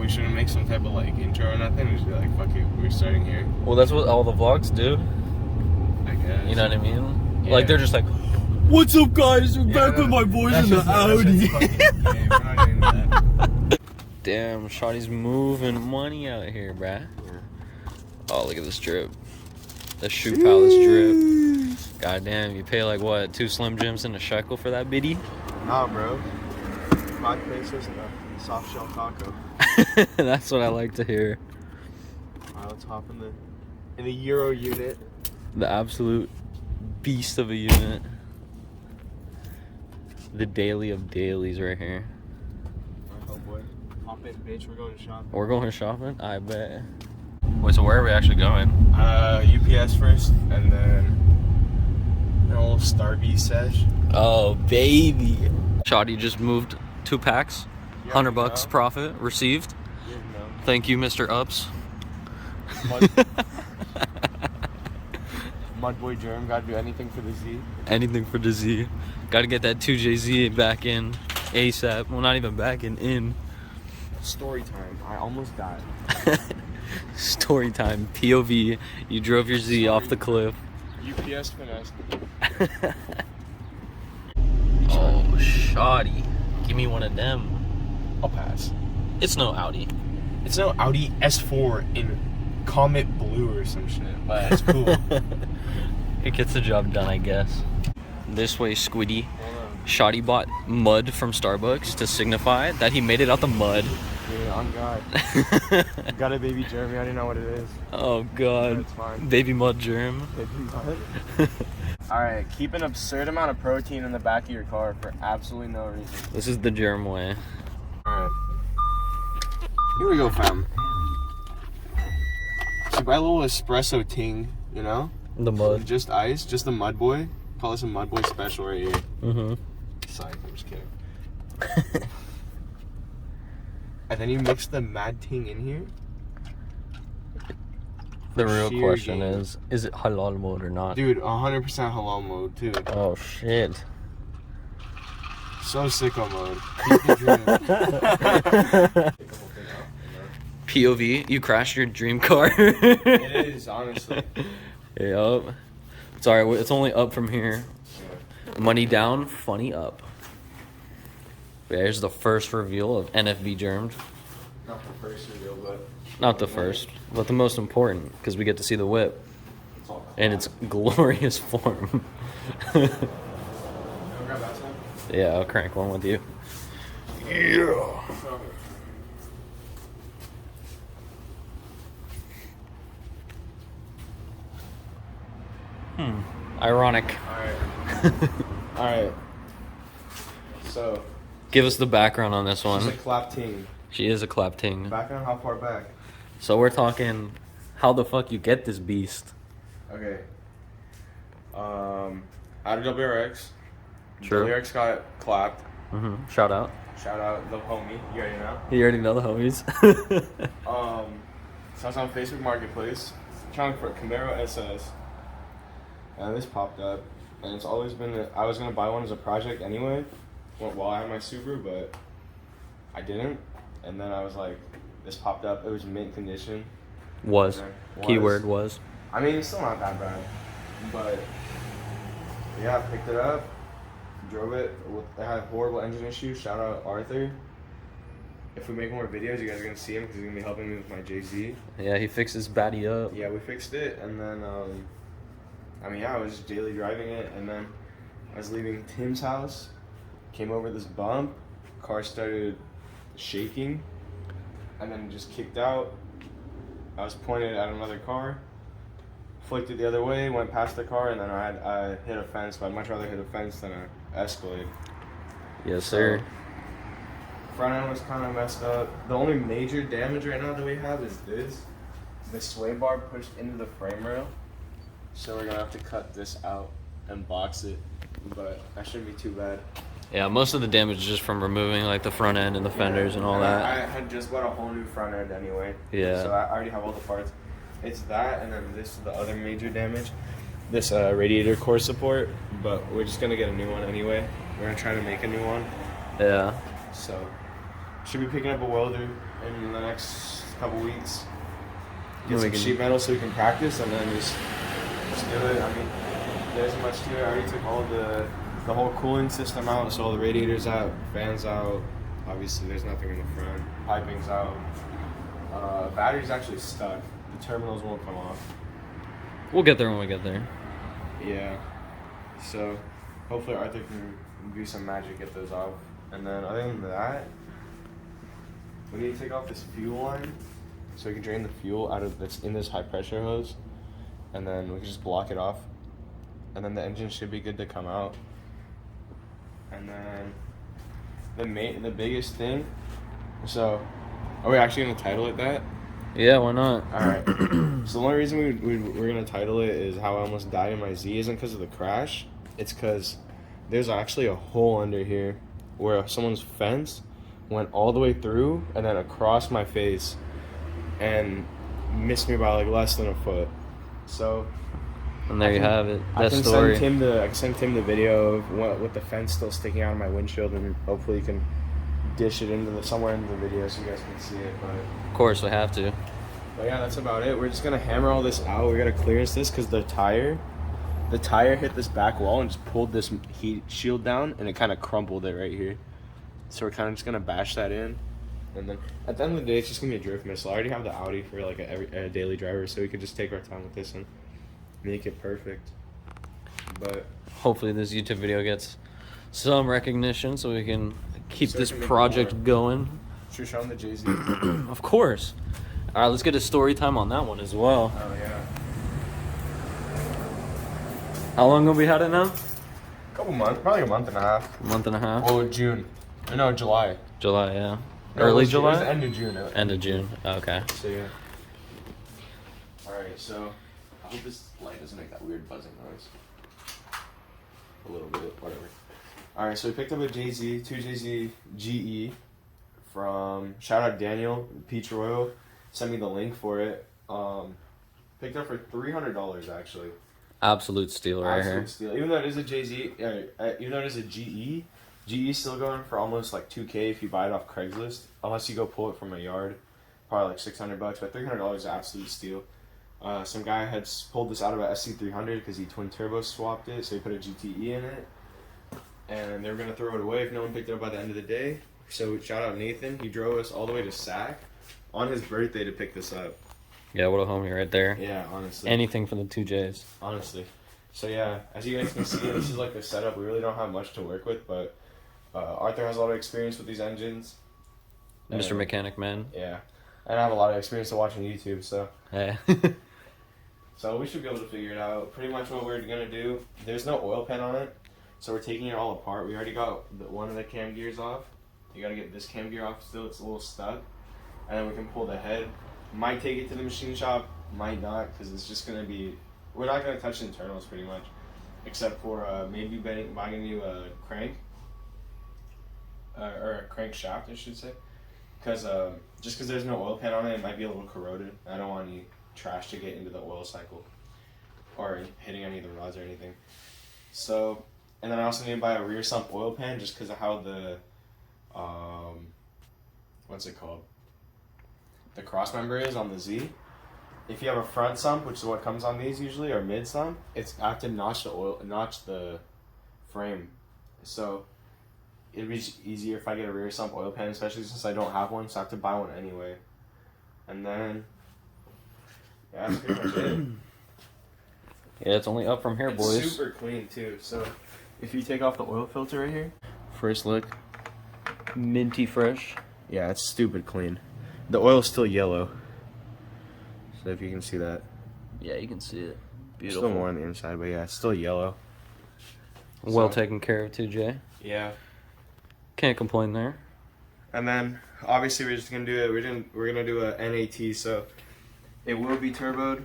we shouldn't make some type of like intro or nothing. Just be like, fuck it, we're starting here. Well, that's what all the vlogs do. I guess. You know what I mean? Yeah. Like they're just like, "What's up, guys? We're back with my boys in the Audi." We're not doing that. Damn, Shawty's moving money out here, bruh. Oh, look at this drip. The Shoe Palace drip. Goddamn, you pay like what, 2 Slim Jims and a shekel for that biddy? Nah, bro. 5 pesos and a soft shell taco. That's what I like to hear. Alright, let's hop in the Euro unit. The absolute beast of a unit. The daily of dailies right here. Oh boy. Hop in, bitch. We're going shopping. We're going shopping? I bet. Wait, so where are we actually going? UPS first, and then an old Starbucks sesh. Oh, baby. Shawty just moved 2 packs. Yeah, $100 profit received. Yeah, no. Thank you, Mr. Ups. Mudboy Germ, gotta do anything for the Z. Anything for the Z. Gotta get that 2JZ back in ASAP. Well, not even back in. Story time. I almost died. Story time. POV. You drove your Z off the cliff. UPS finesse. Oh, Shawty. Give me one of them. I'll pass. It's no Audi. It's no Audi S4 in Comet Blue or some shit, but it's cool. It gets the job done, I guess. This way, Squiddy. Shawty bought mud from Starbucks to signify that he made it out the mud. Yeah, on God. Got a baby Jeremy, I didn't know what it is. Oh, God. It's fine. Baby mud germ. Baby mud. Alright, keep an absurd amount of protein in the back of your car for absolutely no reason. This is the germ way. Alright. Here we go, fam. So buy a little espresso ting, you know? The mud. Just ice, just the mud boy. Call this a mud boy special right here. Mm-hmm. Psych, I'm just kidding. And then you mix the mad ting in here. The real sheer question gain. is it halal mode or not? Dude, 100% halal mode, too. Oh, shit. So sicko mode. Keep the dream. POV, you crashed your dream car. It is, honestly. Yup. It's alright, it's only up from here. Money down, funny up. There's the first reveal of NFB Germed. Not the first reveal, but Not the first, but the most important, because we get to see the whip in its glorious form. grab that side. Yeah, I'll crank one with you. Yeah. Ironic. Alright. Alright. So, Give us the background on this she's one. a clap ting. She is a clap ting. Background, how far back? So we're talking how the fuck you get this beast. Okay. Out of WRX. True. WRX got clapped. Shout out. Shout out the homie. You already know. You already know the homies. So I was on Facebook Marketplace trying for a Camaro SS, and this popped up, and it's always been I was gonna buy one as a project anyway, while I had my Subaru, but I didn't. And then I was like, this popped up. It was mint condition. Was. Keyword was. I mean, it's still not that bad, but yeah, I picked it up, drove it. It had horrible engine issues. Shout out Arthur. If we make more videos, you guys are gonna see him because he's gonna be helping me with my JZ. Yeah, he fixes baddie up. Yeah, we fixed it, and then I mean, yeah, I was just daily driving it, and then I was leaving Tim's house, came over this bump, car started shaking, and then just kicked out. I was pointed at another car, flicked it the other way, went past the car, and then I hit a fence. But I'd much rather hit a fence than an Escalade. Yes, sir. Front end was kind of messed up. The only major damage right now that we have is this. The sway bar pushed into the frame rail. So we're gonna have to cut this out and box it. But that shouldn't be too bad. Yeah, most of the damage is just from removing like the front end and the fenders and all that. I had just bought a whole new front end anyway. Yeah. So I already have all the parts. It's that, and then this is the other major damage. This radiator core support, but we're just gonna get a new one anyway. We're gonna try to make a new one. Yeah. So should be picking up a welder in the next couple weeks. Then Get we some can- sheet metal so we can practice, and then just do it. I mean, there isn't much to it. I already took all the whole cooling system out, so all the radiators out, fans out. Obviously, there's nothing in the front. Piping's out. Battery's actually stuck. The terminals won't come off. We'll get there when we get there. Yeah. So, hopefully Arthur can do some magic, get those off. And then other than that, we need to take off this fuel line so we can drain the fuel out of that's in this high pressure hose. And then we can just block it off. And then the engine should be good to come out. And then the biggest thing, so are we actually going to title it that? Yeah, why not? Alright. So the only reason we're going to title it is how I almost died in my Z isn't because of the crash. It's because there's actually a hole under here where someone's fence went all the way through and then across my face and missed me by like less than a foot. So And there you have it. I That can story. send Tim the video of what with the fence still sticking out of my windshield, and hopefully you can dish it into somewhere in the video so you guys can see it. Of course, we have to. But yeah, that's about it. We're just gonna hammer all this out. We gotta clearance this because the tire hit this back wall and just pulled this heat shield down, and it kind of crumpled it right here. So we're kind of just gonna bash that in, and then at the end of the day, it's just gonna be a drift missile. I already have the Audi for like a daily driver, so we could just take our time with this and make it perfect. But Hopefully, this YouTube video gets some recognition so we can keep So this we can make project more. going. should we show them the Jay-Z? Of course. All right, let's get a story time on that one as well. Oh yeah. How long have we had it now? Couple months, probably a month and a half. A month and a half. Oh, June. No, July. July, yeah. No, Early it was July? the end of June. End of June. Okay. So yeah. Alright, so I hope this light doesn't make that weird buzzing noise. A little bit, whatever. Alright, so we picked up a Jay-Z, two Jay-Z GE from, shout out Daniel, Peach Royal, sent me the link for it. Picked up for $300 actually. Absolute steal right Absolute here. steal. Even though it is a Jay-Z, even though it is a GE, GE's still going for almost like $2K if you buy it off Craigslist, unless you go pull it from a yard, probably like $600. But $300 is an absolute steal. Some guy had pulled this out of a SC300 because he twin turbo swapped it, so he put a GTE in it, and they were gonna throw it away if no one picked it up by the end of the day. So shout out Nathan, he drove us all the way to Sac on his birthday to pick this up. Yeah, what a homie right there. Yeah, honestly. Anything for the 2Js. Honestly. So yeah, as you guys can see, this is like the setup. We really don't have much to work with, but Arthur has a lot of experience with these engines. Mr. And- Mechanic Man. Yeah. And I have a lot of experience to watching YouTube, so Hey. so we should be able to figure it out. Pretty much what we're gonna do. There's no oil pan on it, so we're taking it all apart. We already got one of the cam gears off. You gotta get this cam gear off still. It's a little stuck, and then we can pull the head. Might take it to the machine shop, might not, because it's just gonna be. We're not gonna touch the internals pretty much, except for maybe buying a new crank or a crank shaft, I should say. Because just because there's no oil pan on it, it might be a little corroded. I don't want any trash to get into the oil cycle or hitting any of the rods or anything. So, and then I also need to buy a rear sump oil pan just because of how the what's it called? The cross member is on the Z. If you have a front sump, which is what comes on these usually, or mid sump, I have to notch the frame. So it'd be easier if I get a rear sump oil pan, especially since I don't have one, so I have to buy one anyway. And then, yeah, that's pretty much it. Yeah, it's only up from here, It's boys. super clean too. So if you take off the oil filter right here, first look, Minty fresh. yeah, it's stupid clean. The oil's still yellow. So if you can see that, Yeah, you can see it. still Beautiful. more on the inside, but yeah, it's still yellow. Well So- taken care of, 2J. Yeah. Can't complain there. And then obviously we're just gonna do it. We're gonna do a NAT, so it will be turboed,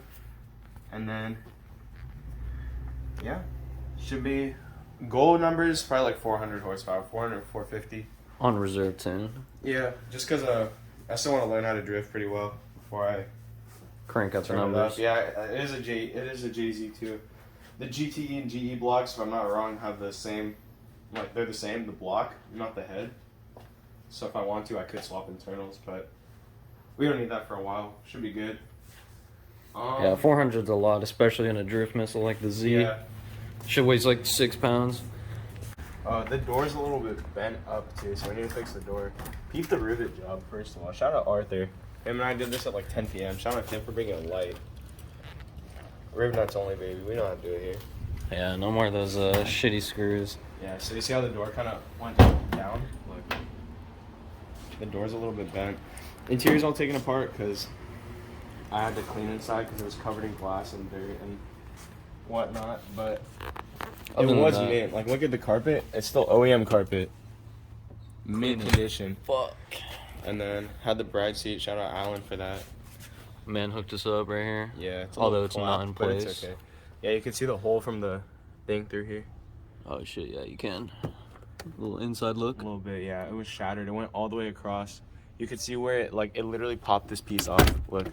and then yeah, should be goal numbers probably like 400 horsepower, 400, 450. On reserve 10. Yeah, just because I still want to learn how to drift pretty well before I Crank up the turn it numbers. up. Yeah, it is a JZ too. The GTE and GE blocks, if I'm not wrong, have the same, like they're the same, the block, not the head. So if I want to, I could swap internals, but We don't need that for a while. Should be good. Yeah, 400's a lot, especially in a drift missile like the Z. Yeah. Shit weighs like 6 pounds. The door's a little bit bent up too, so we need to fix the door. Peep the rivet job, first of all. Shout out Arthur. Him and I did this at like 10 p.m. Shout out Tim for bringing a light. Rivet nuts only, baby. We know how to do it here. Yeah, no more of those shitty screws. Yeah, so you see how the door kind of went down? Look. The door's a little bit bent. Interior's all taken apart because I had to clean inside because it was covered in glass and dirt and whatnot, but Other it than was that- mint. Like, look at the carpet. It's still OEM carpet. Mint condition. Fuck. And then had the bride seat. Shout out Alan for that. Man hooked us up right here. Yeah, it's a Although little it's flat, not in but it's place. okay. Yeah, you can see the hole from the thing through here. Oh shit, yeah, you can. Little inside look. A little bit, yeah. It was shattered. It went all the way across. You could see where it literally popped this piece off. Look.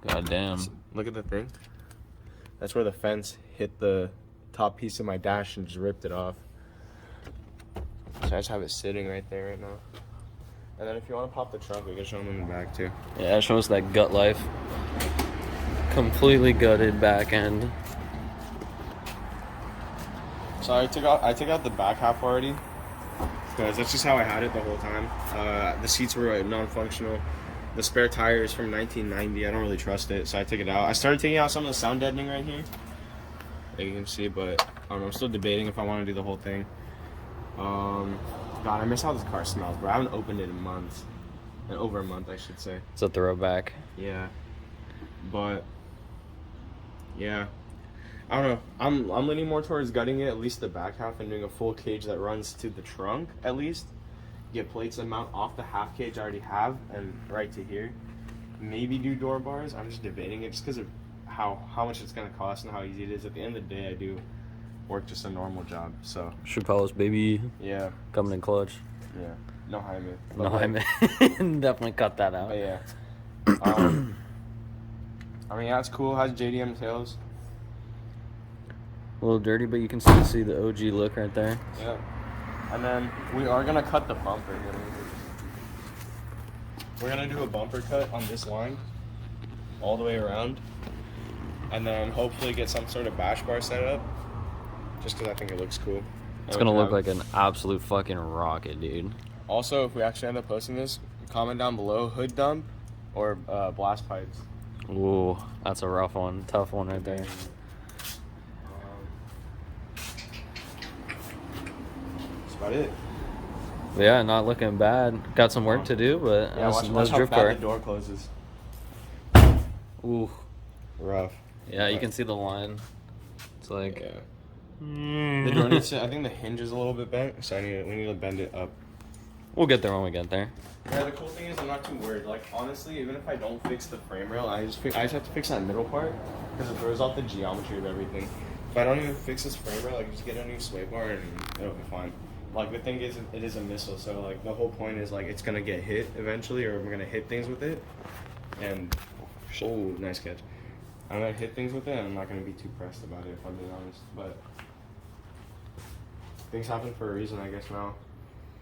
God damn. Look at the thing. That's where the fence hit the top piece of my dash and just ripped it off. So I just have it sitting right there right now. And then if you want to pop the trunk, we can show them in the back too. Yeah, show us that gut life. Completely gutted back end. So I took out the back half already because that's just how I had it the whole time. The seats were non-functional. The spare tire is from 1990. I don't really trust it, so I took it out. I started taking out some of the sound deadening right here, like you can see, but I don't know, I'm still debating if I want to do the whole thing. God, I miss how this car smells, bro. I haven't opened it in months. In over a month, I should say. It's a throwback. Yeah. But yeah. I don't know. I'm leaning more towards gutting it, at least the back half, and doing a full cage that runs to the trunk, at least. Get plates and mount off the half cage I already have and right to here. Maybe do door bars. I'm just debating it just because of how much it's gonna cost and how easy it is. At the end of the day, I do work just a normal job. So Shoe polish, baby. yeah, Coming in clutch. yeah. No Jaime. No, I mean, definitely cut that out. But yeah. I mean, yeah, it's cool. Has JDM tails. A little dirty, but you can still see the OG look right there. Yeah. And then we are gonna cut the bumper. We're gonna do a bumper cut on this line, all the way around, and then hopefully get some sort of bash bar set up. Just because I think it looks cool. It's gonna look like an absolute fucking rocket, dude. Also, if we actually end up posting this, comment down below hood dump or blast pipes. Ooh, that's a rough one, tough one right there. That's about it. But yeah, not looking bad. Got some work to do, but Yeah, watch that's how drift bad car. the door closes. Ooh, Rough. yeah, you can see the line. It's like Yeah. The door needs to, I think the hinge is a little bit bent, so we need to bend it up. we'll get there when we get there. Yeah, the cool thing is I'm not too worried. Like, honestly, even if I don't fix the frame rail, I just have to fix that middle part because it throws off the geometry of everything. If I don't even fix this frame rail, I can just get a new sway bar and it'll be fine. Like, the thing is, it is a missile, so like the whole point is like it's gonna get hit eventually, or we're gonna hit things with it. And oh, nice catch. I'm gonna hit things with it, and I'm not gonna be too pressed about it if I'm being honest. But things happen for a reason, I guess. Now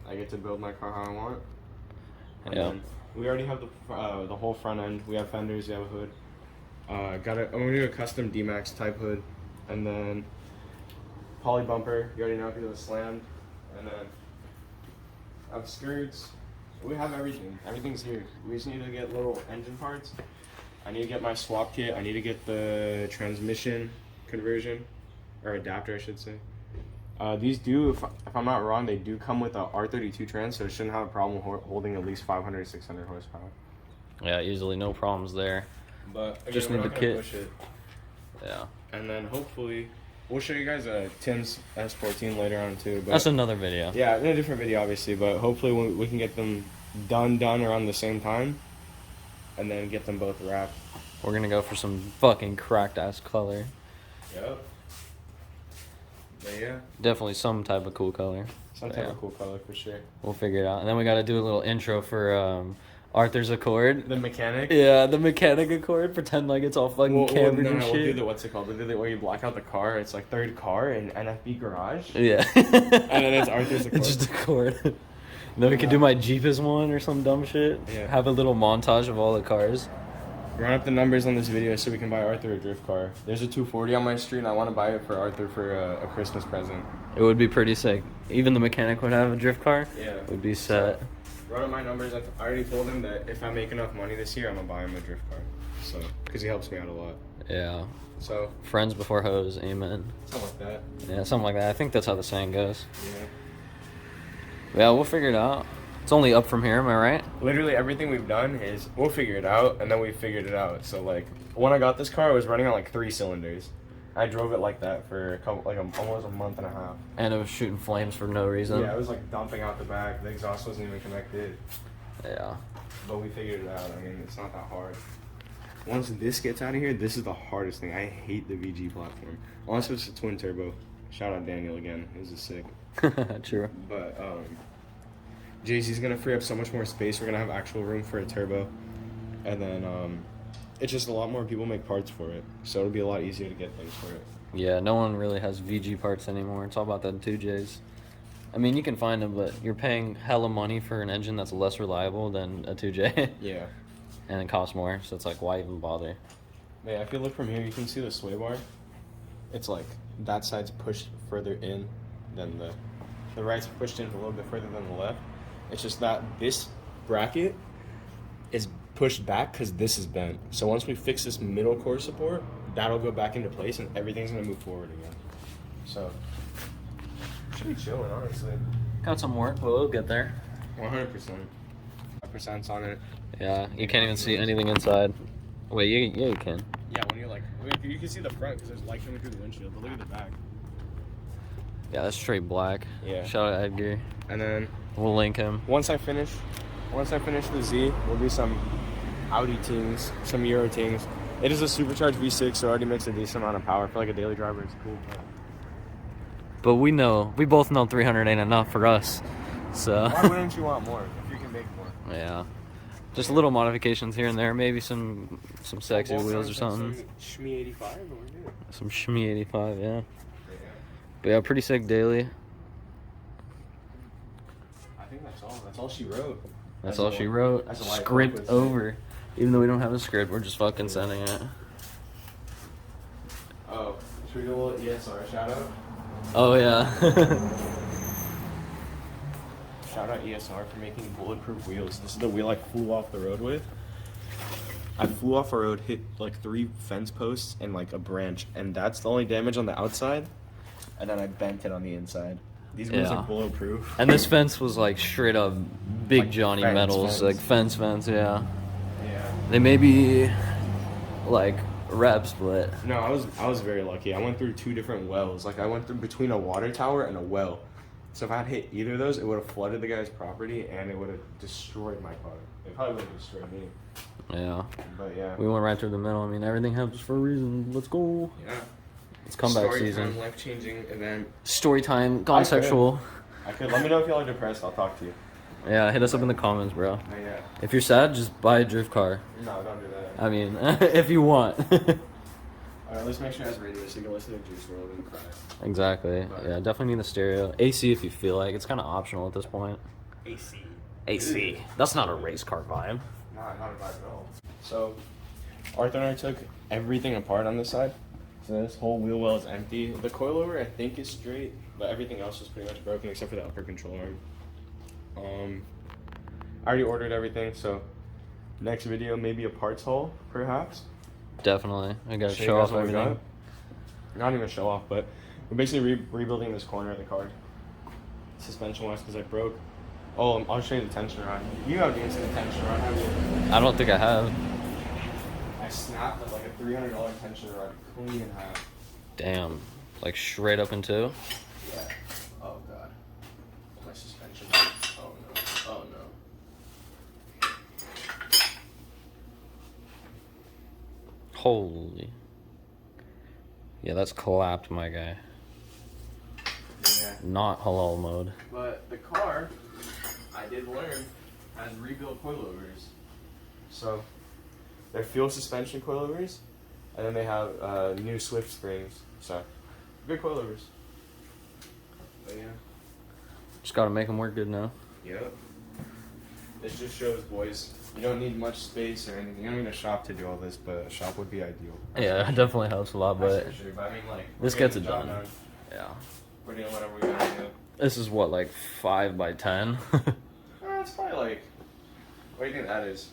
I get to build my car how I want. And Yeah. then we already have the whole front end. We have fenders. We have a hood. I'm gonna do a custom D-Max type hood, and then poly bumper. You already know because it was slammed, and then I have skirts. We have everything. Everything's here. We just need to get little engine parts. I need to get my swap kit. I need to get the transmission conversion or adapter, I should say. These do, if I'm not wrong, they do come with a R32 trans, so it shouldn't have a problem holding at least 500 to 600 horsepower. Yeah, easily no problems there. But again, Just we're need not the gonna kit. push it. Yeah, And then hopefully, we'll show you guys Tim's S14 later on too. But that's another video. yeah, in a different video, obviously. But hopefully, we can get them done around the same time, and then get them both wrapped. We're gonna go for some fucking cracked ass color. Yep. But yeah, Definitely some type of cool color. some But type yeah, of cool color for sure. we'll figure it out. And then we gotta do a little intro for Arthur's Accord. The mechanic. Yeah, the mechanic Accord. Pretend like it's all fucking cambered and We'll do shit. the what's it called? We'll do the where you black out the car. It's like third car in NFB garage. Yeah. And then it's Arthur's Accord. It's just Accord. Then we could do my Jeepus one or some dumb shit. Yeah. Have a little montage of all the cars. Run up the numbers on this video so we can buy Arthur a drift car. There's a 240 on my street, and I want to buy it for Arthur for a Christmas present. It would be pretty sick. Even the mechanic would have a drift car. Yeah. It would be set. Run up my numbers. I already told him that if I make enough money this year, I'm gonna buy him a drift car. So, because he helps me out a lot. Yeah. So, Friends before hoes. Amen. something like that. Yeah, something like that. I think that's how the saying goes. Yeah. Yeah, we'll figure it out. It's only up from here, am I right? Literally everything we've done is we'll figure it out, and then we figured it out. So like when I got this car, I was running on like 3 cylinders. I drove it like that for a couple, almost a month and a half. And it was shooting flames for no reason. Yeah, it was like dumping out the back. The exhaust wasn't even connected. Yeah. But we figured it out. I mean, it's not that hard. Once this gets out of here, this is the hardest thing. I hate the VG platform. Unless it's a twin turbo. Shout out Daniel again. This is sick. True. But Jay-Z's gonna free up so much more space. We're gonna have actual room for a turbo, and then it's just a lot more people make parts for it, so it'll be a lot easier to get things for it. Yeah, no one really has VG parts anymore. It's all about the 2Js. I mean, you can find them, but you're paying hella money for an engine that's less reliable than a 2J. Yeah. And it costs more, so it's like, why even bother? Yeah, if you look from here, you can see the sway bar. It's like that side's pushed further in than the right's pushed in a little bit further than the left. It's just that this bracket is pushed back because this is bent. So once we fix this middle core support, that'll go back into place and everything's gonna move forward again. So should be chilling, honestly. Got some work, but we'll get there. 100%. 5% on it. Yeah, you can't even see anything inside. Wait, yeah, you can. Yeah, when you're like, you can see the front because there's light coming through the windshield, but look at the back. Yeah, that's straight black. Yeah. Shout out Edgar. And then We'll link him. once I finish the Z, we'll do some Audi tings, some Euro tings. It is a supercharged V6, so it already makes a decent amount of power. For like a daily driver, it's cool. But we both know 300 ain't enough for us. So. Why wouldn't you want more if you can make more? Yeah. Just little modifications here and there. Maybe some sexy wheels or something. Some Shmi 85 or what? Some Shmi 85, yeah. But yeah, pretty sick daily. I think that's all. That's all she wrote. That's all she wrote. That's a light Script focus. over. Even though we don't have a script, we're just fucking sending it. Oh, should we do a little ESR shout out? Oh yeah. Shout out ESR for making bulletproof wheels. This is the wheel I flew off the road with. I flew off a road, hit like 3 fence posts and like a branch, and that's the only damage on the outside. And then I bent it on the inside. These wheels Yeah. are bulletproof. And this fence was like straight up Big Like Johnny fence, metals, fence. like fence, yeah. Yeah. They may be like reps, but No, I was very lucky. I went through 2 different wells. Like I went through between a water tower and a well. So if I had hit either of those, it would have flooded the guy's property and it would have destroyed my car. It probably would have destroyed me. yeah. But yeah. We went right through the middle. I mean, everything happens for a reason. Let's go. Yeah. It's comeback Story season. time, life-changing event. Story time, gone I could. sexual. I could. Let me know if y'all are depressed. I'll talk to you. Yeah, hit us up in the comments, bro. Oh, yeah. If you're sad, just buy a drift car. No, don't do that. I mean, if you want. Alright, let's make sure it has radio so you can listen to Juice WRLD and cry. Exactly. Yeah, definitely need the stereo. AC if you feel like. It's kind of optional at this point. AC. AC. That's not a race car vibe. Not a vibe at all. So, Arthur and I took everything apart on this side. So this whole wheel well is empty. The coilover I think is straight, but everything else is pretty much broken except for the upper control arm. I already ordered everything, so next video maybe a parts haul, perhaps. Definitely. I gotta you show guys off what we everything. got. Not even show off, but we're basically rebuilding this corner of the car. Suspension-wise, because I broke. Oh, I'll show you the tension rod. You haven't even seen the tension rod, have you? I don't think I have. I snapped like a $300 tension rod clean in half. Damn. Like straight up in two? Yeah. Oh god. My suspension. Oh no. Oh no. Holy. Yeah, that's collapsed, my guy. Yeah. Not halal mode. But the car, I did learn, has rebuilt coilovers. So, they're fuel suspension coilovers, and then they have new Swift springs. So, good coilovers. But yeah. Just gotta make them work good now. Yep. It just shows, boys, you don't need much space or anything. You don't need a shop to do all this, but a shop would be ideal. Yeah, it definitely helps a lot, but That's for sure. But I mean, like, this we're gets getting it the job done. Yeah. We're doing whatever we gotta do. This is what, like 5 by 10? It's probably like, what do you think that is?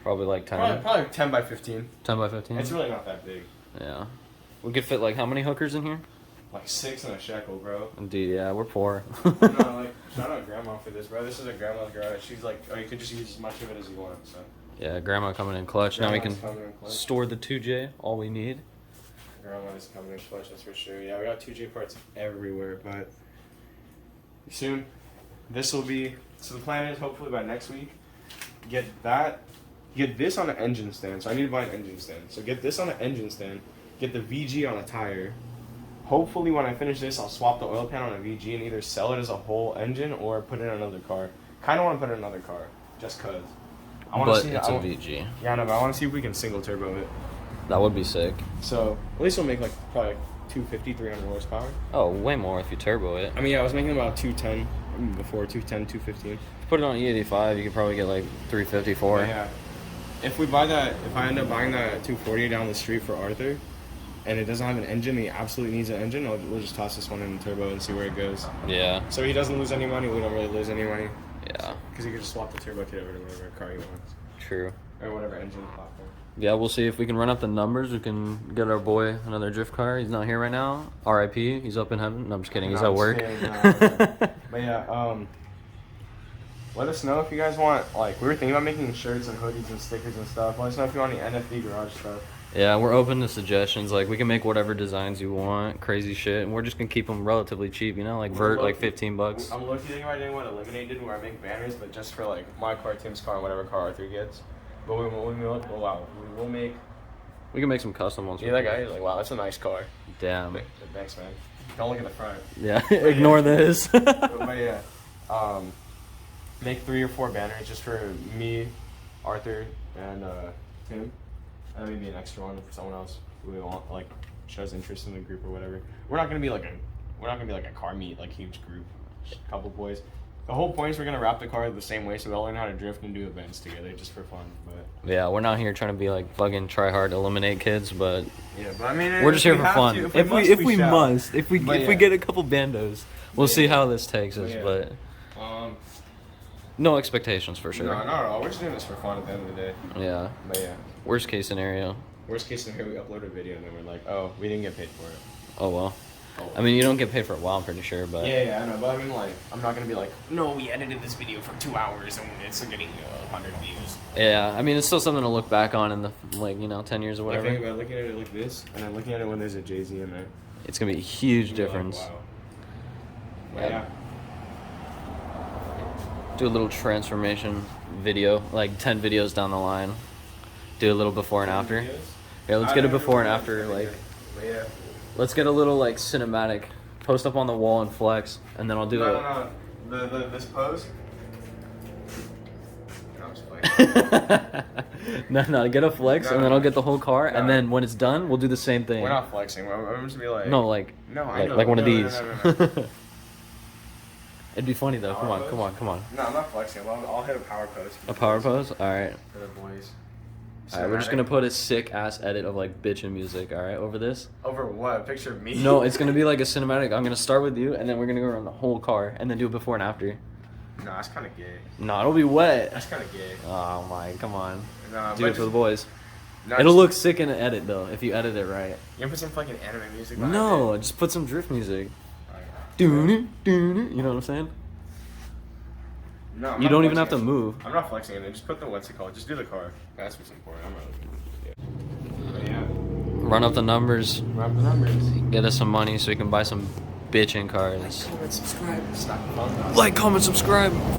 Probably like 10. Probably 10 by 15. 10 by 15? It's really not that big. Yeah. We could fit like how many hookers in here? Like 6 and a shekel, bro. Indeed, yeah, we're poor. No, like, shout out grandma for this, bro. This is a grandma's garage. She's like, oh, you could just use as much of it as you want, so. Yeah, grandma coming in clutch. Now we can Grandma's coming in clutch. store the 2J, all we need. Grandma's coming in clutch, that's for sure. Yeah, we got 2J parts everywhere, but soon, this will be, so the plan is hopefully by next week, get this on an engine stand. So I need to buy an engine stand. So get this on an engine stand, get the VG on a tire. Hopefully when I finish this, I'll swap the oil pan on a VG and either sell it as a whole engine or put it in another car. Kind of want to put it in another car, just cause. But it's a VG. Yeah, I know, but I want to see if we can single turbo it. That would be sick. So at least we'll make like probably like 250, 300 horsepower. Oh, way more if you turbo it. I mean, yeah, I was making about 210 before, 210, 215. Put it on E85, you could probably get like 354. Yeah. If we buy that, if I end up buying that 240 down the street for Arthur, and it doesn't have an engine, he absolutely needs an engine, we'll just toss this one in the turbo and see where it goes. Yeah. So he doesn't lose any money, we don't really lose any money. Yeah. Because he could just swap the turbo kit over to whatever car he wants. True. Or whatever engine platform. Yeah, we'll see if we can run up the numbers. We can get our boy another drift car. He's not here right now. R.I.P. He's up in heaven. No, I'm just kidding. He's at work. But yeah, let us know if you guys want, like, we were thinking about making shirts and hoodies and stickers and stuff. Let us know if you want any NFD garage stuff. Yeah, we're open to suggestions. Like, we can make whatever designs you want, crazy shit, and we're just gonna keep them relatively cheap. You know, like Vert, like $15. I'm looking thinking about doing what Eliminate did, where I make banners, but just for like my car, Tim's car, and whatever car Arthur gets. But we will make. We can make some custom ones. Yeah, that guy is like, wow, that's a nice car. Damn. Thanks, man. Don't look at the front. Yeah, ignore this. But yeah, make 3 or 4 banners just for me, Arthur, and Tim. And maybe an extra one for someone else who we want, like, shows interest in the group or whatever. We're not gonna be like a car meet, like, huge group, just a couple boys. The whole point is we're gonna wrap the car the same way, so we all learn how to drift and do events together, just for fun. But yeah, we're not here trying to be like fucking try hard eliminate kids, but yeah, but I mean, we're just here for fun. If we yeah. get a couple bandos, we'll see how this takes us. Yeah. But no expectations for sure. No, not at all. We're just doing this for fun at the end of the day. Yeah. But yeah. Worst case scenario. Worst case scenario, we upload a video and then we're like, oh, we didn't get paid for it. Oh well. I mean, you don't get paid for a while, I'm pretty sure, but Yeah, I know. But I mean, like, I'm not gonna be like, no, we edited this video for 2 hours and it's getting 100 views. yeah. I mean, it's still something to look back on in the 10 years or I whatever. think about looking at it like this and then looking at it when there's a Jay-Z in there. It's gonna be a huge You're difference. Like, wow. But Yeah. yeah. Do a little transformation video, like 10 videos down the line. Do a little before and after. Yeah, let's get a before and after. Like, But yeah. let's get a little like cinematic. Post up on the wall and flex, and then I'll do it. No. This pose. I'm just playing. No, get a flex, No, and then no. I'll get the whole car, No. and then when it's done, we'll do the same thing. We're not flexing. We're just be like. No, like, No, I know. like one of No, these. no. It'd be funny though. Come Power on, pose? come on. No, I'm not flexing. I'll hit a power pose. A power pose. All right. For the boys. All right. We're just gonna put a sick ass edit of like bitchin' music. All right, over this. Over what? A picture of me? No, it's gonna be like a cinematic. I'm gonna start with you, and then we're gonna go around the whole car, and then do a before and after. No, that's kind of gay. No, it'll be wet. That's kind of gay. Oh my, come on. No, Do it for the boys. No, It'll look sick in the edit though, if you edit it right. You can put some fucking anime music behind No, it. just put some drift music. Alright. You know what I'm saying? No, I'm You not don't even have to flexing. move. I'm not flexing it. Just put the what's it called? Just do the car. That's what's important. I'm not looking. But yeah. Run up the numbers, Wrap the numbers. get us some money so we can buy some bitchin' cars. Comment, subscribe. Stop the phone. Like, comment, subscribe.